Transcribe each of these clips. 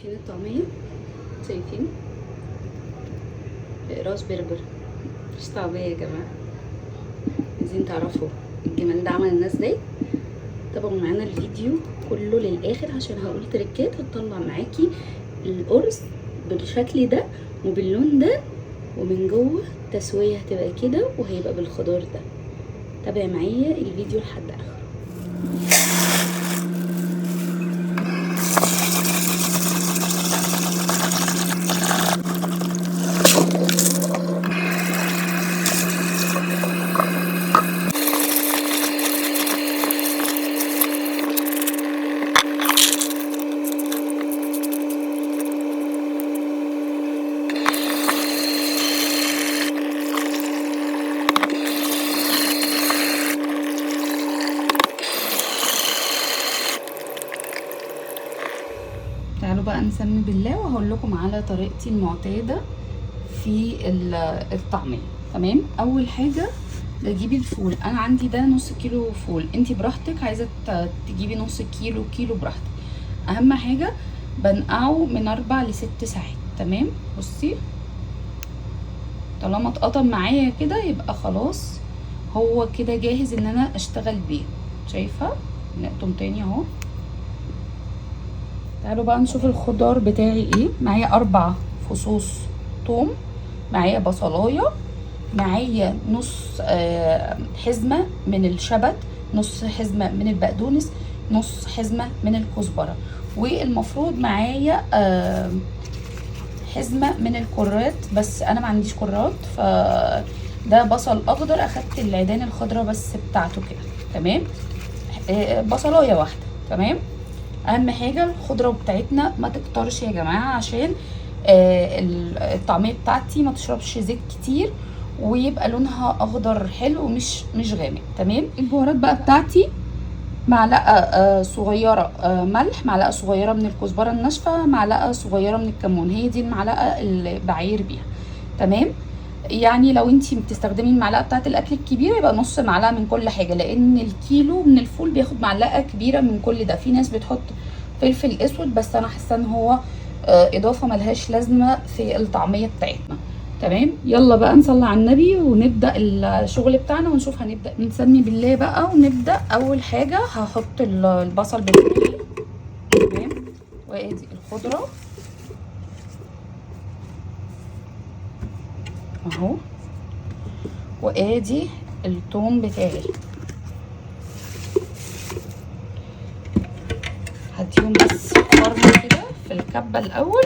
شايفين الطعمية؟ شايفين؟ راس برجر، مش طعمية يا جماعة. عايزين تعرفوا الجمال ده عمل لنا ازاي؟ تابعوا معانا الفيديو كله للاخر عشان هقول تريكات هتطلع معاكي القرص بالشكل ده وباللون ده، ومن جوه التسوية هتبقى كده وهيبقى بالخضار ده. تابع معايا الفيديو لحد اخره. تعالوا بقى نسمي بالله وهقول لكم على طريقتي المعتاده في الطعميه. تمام، اول حاجه بجيب الفول. انا عندي ده نص كيلو فول، انتي براحتك عايزه تجيبي نص كيلو كيلو براحتك. اهم حاجه بنقعه من 4 ل6 ساعات. تمام، بصي طالما اتقطم معايا كده يبقى خلاص هو كده جاهز ان انا اشتغل بيه. شايفه؟ نقطم تاني اهو. تعالوا بقى نشوف الخضار بتاعي ايه. معايا 4 فصوص ثوم، معايا بصلايه، معايا نص حزمه من الشبت، نص حزمه من البقدونس، نص حزمه من الكزبره، والمفروض معايا حزمه من الكرات، بس انا ما عنديش كرات، ف ده بصل اخضر اخدت العيدان الخضراء بس بتاعته كده. تمام، بصلايه واحده. تمام، اهم حاجه الخضره بتاعتنا ما تكترش يا جماعه عشان الطعميه بتاعتي ما تشربش زيت كتير ويبقى لونها اخضر حلو مش غامق. تمام، البهارات بقى بتاعتي معلقه صغيره ملح، معلقه صغيره من الكزبره الناشفه، معلقه صغيره من الكمون، هي دي المعلقه اللي بعاير بيها. تمام، يعني لو انتي بتستخدمي المعلقه بتاعه الاكل الكبيره يبقى نص معلقه من كل حاجه، لان الكيلو من الفول بياخد معلقه كبيره من كل ده. في ناس بتحط فلفل اسود بس انا حاسه ان هو اضافه ملهاش لازمه في الطعميه بتاعتنا. تمام، يلا بقى نصلي على النبي ونبدا الشغل بتاعنا ونشوف هنبدا. نسمي بالله بقى ونبدا. اول حاجه هحط البصل بتاعي. تمام، وادي الخضره اهو، وادي الثوم بتاعي. هديهم بس فرمه كده في الكبه الاول.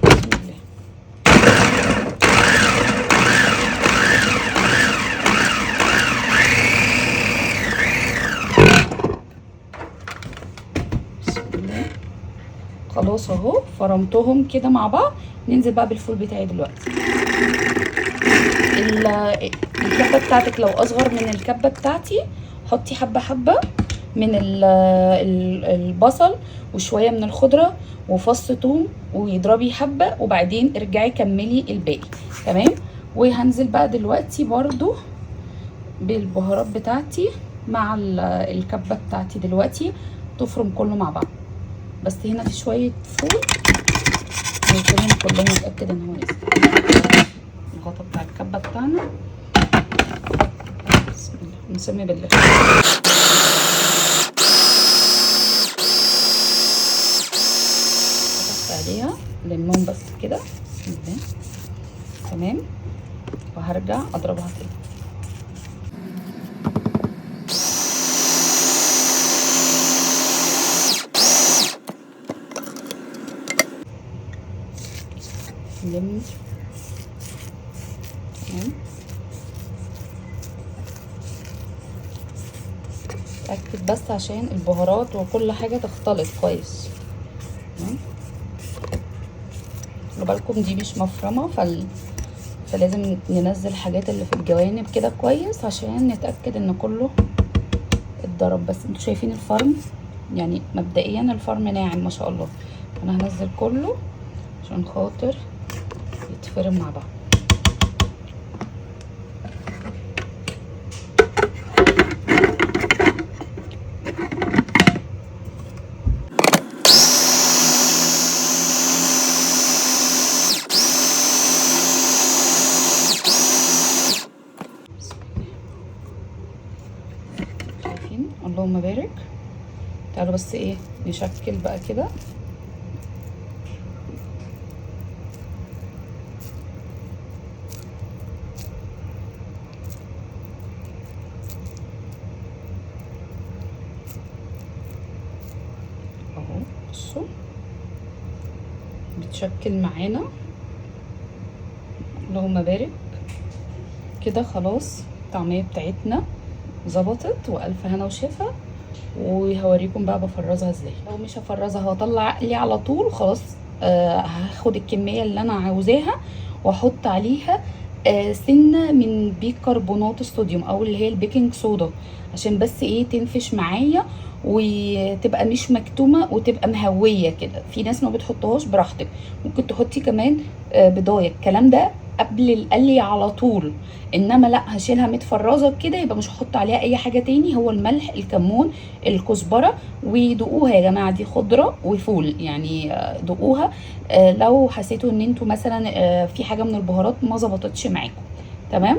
بسم الله. بسم الله. خلاص اهو فرمتهم كده مع بعض. ننزل بقى بالفول بتاعي دلوقتي. الكبه بتاعتك لو اصغر من الكبه بتاعتي حطي حبه حبه من البصل وشويه من الخضره وفص ثوم واضربي حبه وبعدين ارجعي كملي الباقي. تمام، وهنزل بقى دلوقتي برضو بالبهارات بتاعتي مع الكبه بتاعتي دلوقتي تفرم كله مع بعض. بس هنا في شويه فول نزلهم كلهم نتاكد ان هو نزل. الغطا بتاع الكبه بتاعنا. بسم الله، نسمي بالله. عليها ليمون بس كده. بسم الله. تمام، وهرجع اضربها تاني. تمام، اتاكد بس عشان البهارات وكل حاجه تختلط كويس. تمام، خلوا بالكم دي مش مفرمه فلازم ننزل الحاجات اللي في الجوانب كده كويس عشان نتاكد ان كله اتضرب. بس انتوا شايفين الفرم، يعني مبدئيا الفرم ناعم ما شاء الله. انا هنزل كله عشان خاطر يتفرم مع بعض. اللهم بارك. تعالوا بس ايه نشكل بقى كده. اهو بصوا بتشكل معانا، اللهم بارك. كده خلاص الطعميه بتاعتنا ظبطت، والف هنا وشفا. وهوريكم بقى بفرزها ازاي. لو مش هفرزها هطلع لي على طول خلاص. هاخد الكميه اللي انا عاوزاها واحط عليها سنه من بيكربونات الصوديوم او اللي هي البيكنج صودا، عشان بس ايه تنفش معايا وتبقى مش مكتومه وتبقى مهويه كده. في ناس ما بتحطهاش، براحتك. ممكن تحطي كمان بضايه. الكلام ده قبل القلي على طول. انما لا، هشيلها متفرزه كده يبقى مش هحط عليها اي حاجه تاني. هو الملح، الكمون، الكزبره. ودوقوها يا جماعه، دي خضره وفول يعني. دوقوها لو حسيتوا ان انتوا مثلا في حاجه من البهارات ما ظبطتش معاكم. تمام.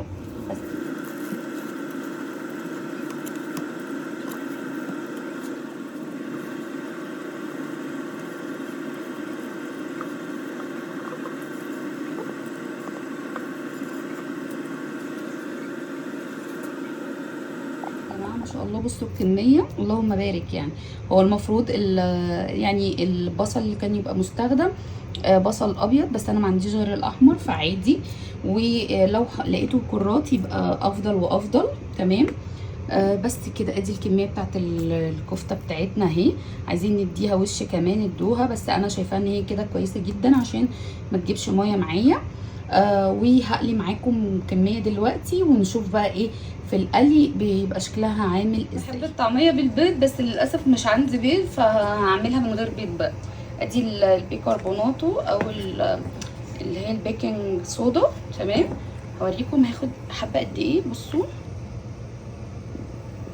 ما شاء الله بصوا الكميه، اللهم بارك. يعني هو المفروض يعني البصل اللي كان يبقى مستخدم بصل ابيض، بس انا ما عنديش غير الاحمر فعادي. ولو لقيته كرات يبقى افضل وافضل. تمام. بس كده ادي الكميه بتاعت الكفته بتاعتنا اهي. عايزين نديها وش كمان ادوها، بس انا شايفاها ان هي كده كويسه جدا عشان ما تجيبش ميه معايا. وهقلي معاكم كميه دلوقتي ونشوف بقى ايه في القلي بيبقى شكلها عامل ازاي. بحب الطعميه بالبيض بس للاسف مش عندي بيض، فهعملها من غير بيض بقى. ادي البيكربوناتو او اللي هي البيكنج صودا. تمام. هوريكم هاخد حبه قد ايه. بصوا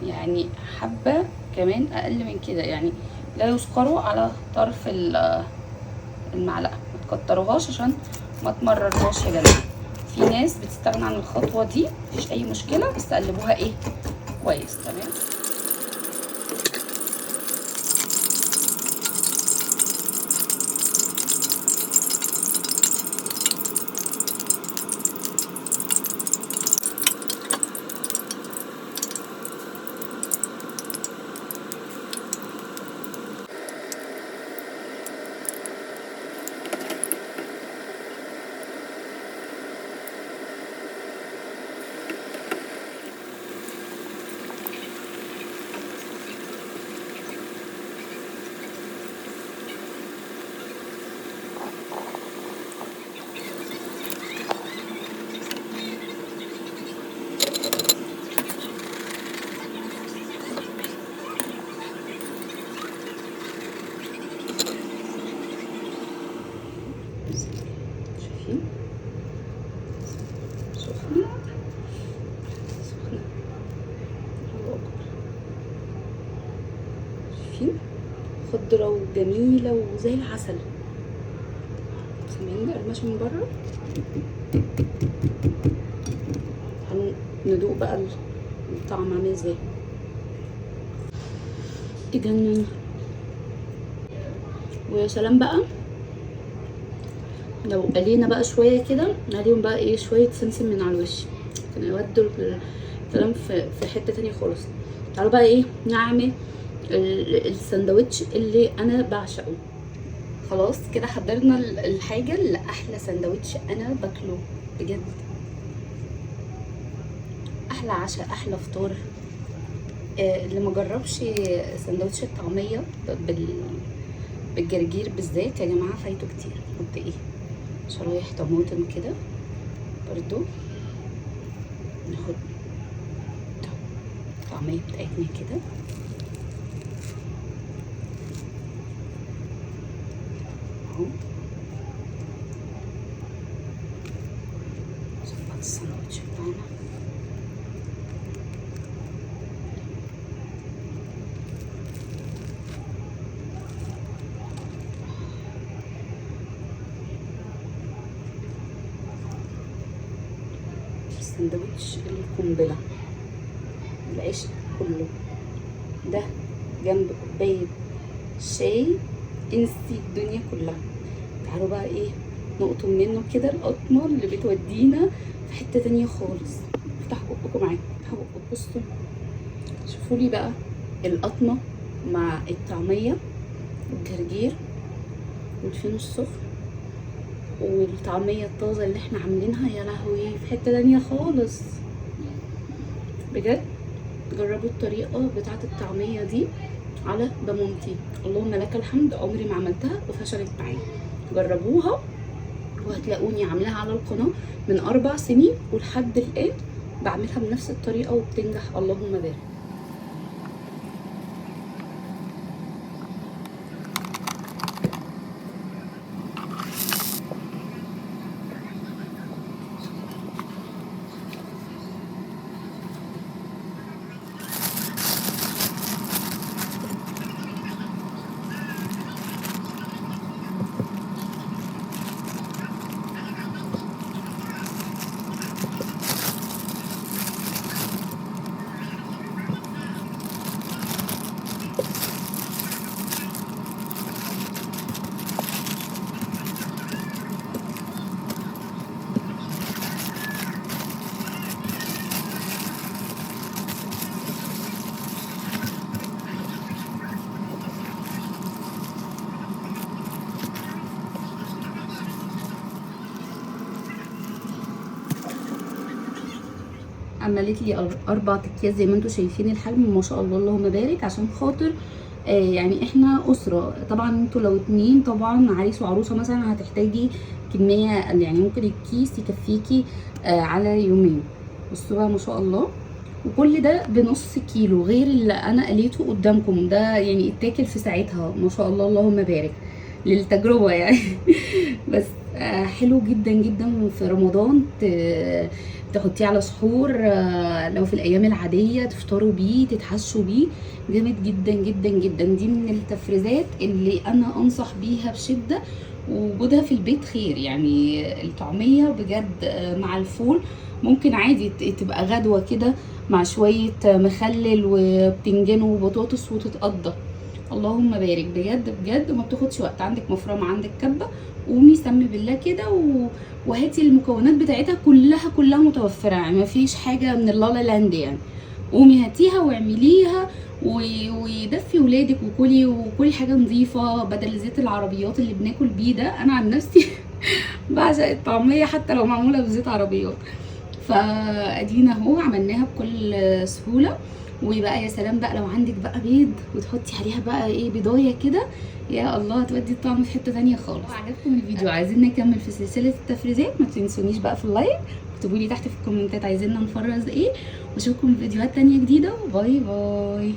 يعني حبه كمان اقل من كده يعني، لا يذكروا على طرف المعلقه. ما تكتروهاش عشان ما تمررهاش يا جماعه. في ناس بتستغنى عن الخطوه دي، مفيش اي مشكله، بس قلبوها ايه كويس. تمام. شايفين سخنه سخنه. شايفين خضره وجميله وزي العسل. سامعين القرمشه من بره. ندوق بقى الطعم عامل ازاي. تجنن. ويا سلام بقى لو قلينا بقى شويه كده عليهم بقى ايه شويه سمسم من على الوش، كان يودوا الكلام في حته تانية خالص. تعالوا بقى ايه نعمل الساندوتش اللي انا بعشقه. خلاص كده حضرنا الحاجه اللي احلى ساندوتش انا باكله بجد. احلى عشاء، احلى فطار. اللي ما جربش سندوتش الطعميه بالجرجير بالذات يا جماعه فايته كتير. نحط ايه شرايح طماطم كده برضو. ناخد الطعميه بتاعتنا كده اهو. نظبط السندوتش بتاعنا. سندوتش القنبله، العيش كله ده جنب كوبايه شاي انسي الدنيا كلها. تعالوا بقى ايه نقطم منه كده القطمه اللي بتودينا في حته تانية خالص. افتحوا بقكم معايا، افتحوا بقكم، بصوا شوفوا لي بقى القطمه مع الطعميه والجرجير والفين السخن والطعميه الطازه اللي احنا عاملينها. يا لهوي في حته تانية خالص بجد. جربوا الطريقه بتاعه الطعميه دي على ضمانتي، اللهم لك الحمد، عمري ما عملتها وفشلت معايا. جربوها وهتلاقوني عاملاها على القناه من 4 سنين ولحد الان بعملها بنفس الطريقه وبتنجح، اللهم بارك. عملت لي 4 اكياس زي ما انتم شايفين الحجم ما شاء الله اللهم بارك. عشان خاطر يعني احنا اسره طبعا، انتوا لو 2 طبعا عريس وعروسه مثلا هتحتاجي كميه، يعني ممكن الكيس يكفيكي على يومين. بصوا بقى ما شاء الله، وكل ده بنص كيلو غير اللي انا قليته قدامكم ده، يعني اتاكل في ساعتها ما شاء الله اللهم بارك للتجربه يعني. بس حلو جدا جدا في رمضان تحطيه على سحور، لو في الايام العاديه تفطروا بيه تتحشوا بيه، جامد جدا جدا جدا. دي من التفريزات اللي انا انصح بيها بشده، ووجودها في البيت خير. يعني الطعميه بجد مع الفول ممكن عادي تبقى غدوه كده مع شويه مخلل وبتنجان وبطاطس وتتقضى، اللهم بارك بجد بجد. وما بتاخدش وقت. عندك مفرمه، عندك كبه، قومي سمي بالله كده وهاتي المكونات بتاعتها كلها متوفره، يعني ما فيش حاجه من اللالا لاند يعني. قومي هاتيها واعمليها ودفي ولادك وكلي حاجه نظيفه بدل زيت العربيات اللي بناكل بيه ده. انا عن نفسي بعشق الطعميه حتى لو معموله بزيت عربيات. فادينا اهو عملناها بكل سهوله. وبقى يا سلام بقى لو عندك بقى بيض وتحطي عليها بقى ايه بيضايه كده، يا الله تودي الطعم في حته ثانيه خالص. لو عجبكم الفيديو عايزين نكمل في سلسله التفريزات، ما تنسونيش بقى في اللايك، اكتبوا لي تحت في الكومنتات عايزيننا نفرز ايه، واشوفكم في فيديوهات تانية جديده. باي باي.